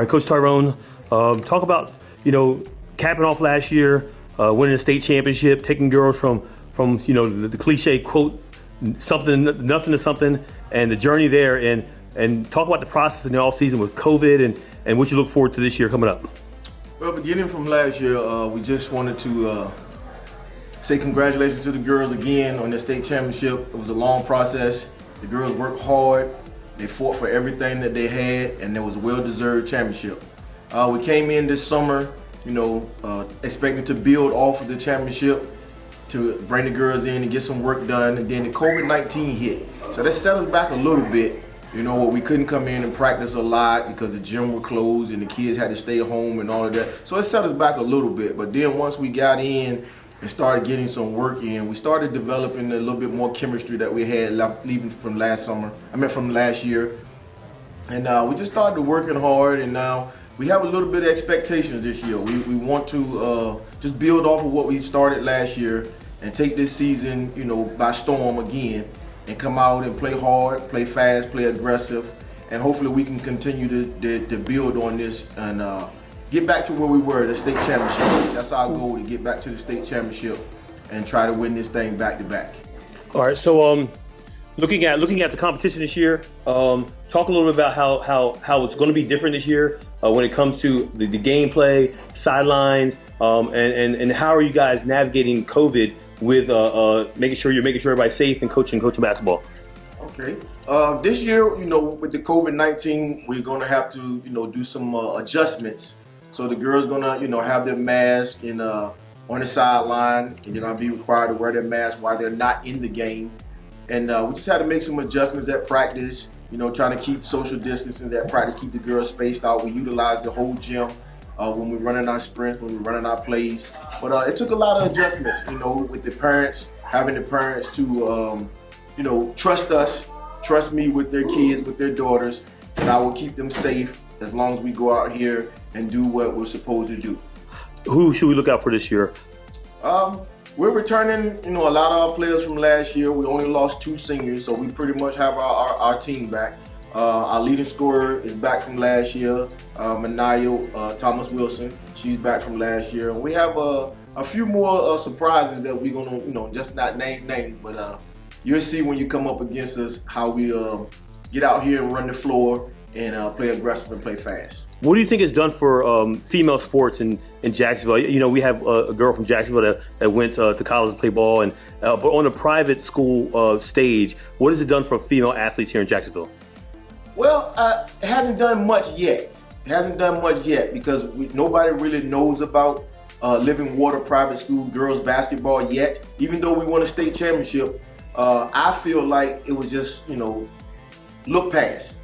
All right, Coach Tyrone, talk about, capping off last year, winning a state championship, taking girls from the cliche quote, something, nothing to something, and the journey there, and talk about the process in the offseason with COVID and what you look forward to this year coming up. Well, beginning from last year, we just wanted to say congratulations to the girls again on their state championship. It was a long process. The girls worked hard. They fought for everything that they had, and it was a well-deserved championship. We came in this summer, expecting to build off of the championship, to bring the girls in and get some work done, and then the COVID-19 hit. So that set us back a little bit. We couldn't come in and practice a lot because the gym were closed and the kids had to stay home and all of that. So it set us back a little bit. But then once we got in and started getting some work in, we started developing a little bit more chemistry that we had leaving from from last year. And we just started working hard, and now we have a little bit of expectations this year. We want to just build off of what we started last year and take this season, by storm again, and come out and play hard, play fast, play aggressive, and hopefully we can continue to build on this and get back to where we were, the state championship. That's our goal, to get back to the state championship and try to win this thing back to back. All right, so looking at the competition this year, talk a little bit about how it's going to be different this year when it comes to the gameplay, sidelines, and how are you guys navigating COVID with making sure everybody's safe and coaching basketball? Okay. This year, with the COVID-19, we're going to have to, do some adjustments. So the girls going to, have their mask on the sideline, and they're going to be required to wear their mask while they're not in the game. And we just had to make some adjustments at practice, trying to keep social distancing at practice, keep the girls spaced out. We utilized the whole gym when we're running our sprints, when we're running our plays. But it took a lot of adjustments, with the parents, having the parents to, trust us, trust me with their kids, with their daughters, and I will keep them safe as long as we go out here and do what we're supposed to do. Who should we look out for this year? We're returning, a lot of our players from last year. We only lost 2 seniors, so we pretty much have our team back. Our leading scorer is back from last year, Manayo Thomas Wilson. She's back from last year. And we have a few more surprises that we're gonna, just not name names, but you'll see when you come up against us how we get out here and run the floor and play aggressive and play fast. What do you think it's done for female sports in Jacksonville? We have a girl from Jacksonville that went to college to play ball, and but on a private school stage, what has it done for female athletes here in Jacksonville? Well, it hasn't done much yet. It hasn't done much yet because nobody really knows about Living Water private school girls basketball yet. Even though we won a state championship, I feel like it was just, look past.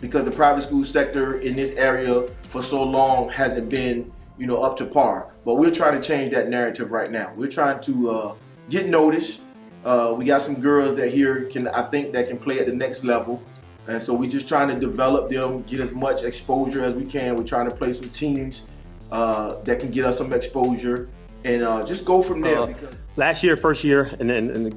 Because the private school sector in this area for so long hasn't been, up to par. But we're trying to change that narrative right now. We're trying to get noticed. We got some girls that can play at the next level. And so we're just trying to develop them, get as much exposure as we can. We're trying to play some teams that can get us some exposure and just go from there. Last year, first year in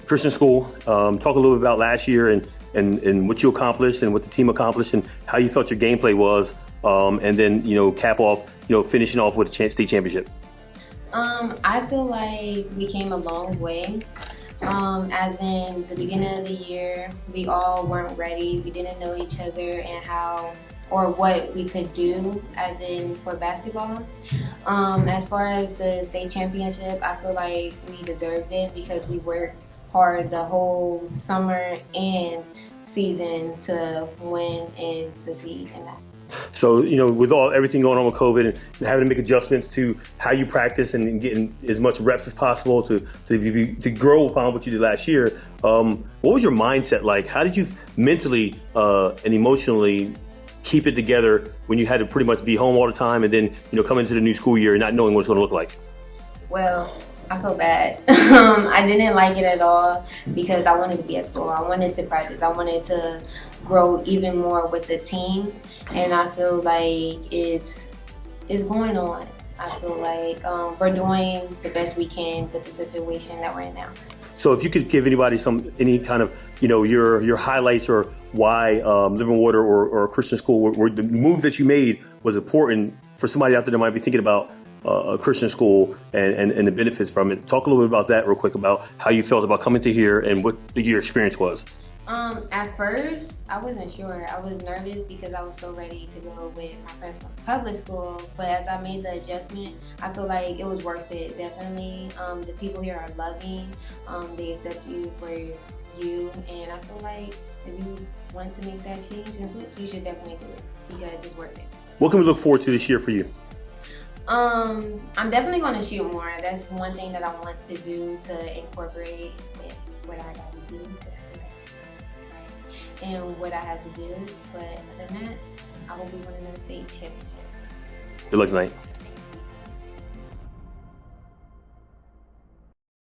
Christian school, talk a little bit about last year and what you accomplished and what the team accomplished and how you felt your gameplay was, and then cap off, finishing off with a state championship. I feel like we came a long way. As in the beginning of the year, we all weren't ready. We didn't know each other and what we could do as in for basketball. As far as the state championship, I feel like we deserved it because we worked hard the whole summer and season to win and succeed in that. So, with everything going on with COVID and having to make adjustments to how you practice and getting as much reps as possible to grow upon what you did last year, what was your mindset like? How did you mentally and emotionally keep it together when you had to pretty much be home all the time and then, come into the new school year and not knowing what it's going to look like? Well, I feel bad. I didn't like it at all because I wanted to be at school. I wanted to practice. I wanted to grow even more with the team. And I feel like it's going on. I feel like we're doing the best we can with the situation that we're in now. So if you could give anybody any kind of, your highlights or why Living Water or Christian school, where the move that you made was important for somebody out there that might be thinking about a Christian school and the benefits from it. Talk a little bit about that real quick, about how you felt about coming to here and what your experience was. At first, I wasn't sure. I was nervous because I was so ready to go with my friends from public school. But as I made the adjustment, I feel like it was worth it. Definitely, the people here are loving. They accept you for you, and I feel like if you want to make that change and switch, you should definitely do it because it's worth it. What can we look forward to this year for you? I'm definitely going to shoot more. That's one thing that I want to do, to incorporate with what I got to do. That's what I and what I have to do. But other than that, I will be winning the state championship. Good luck tonight.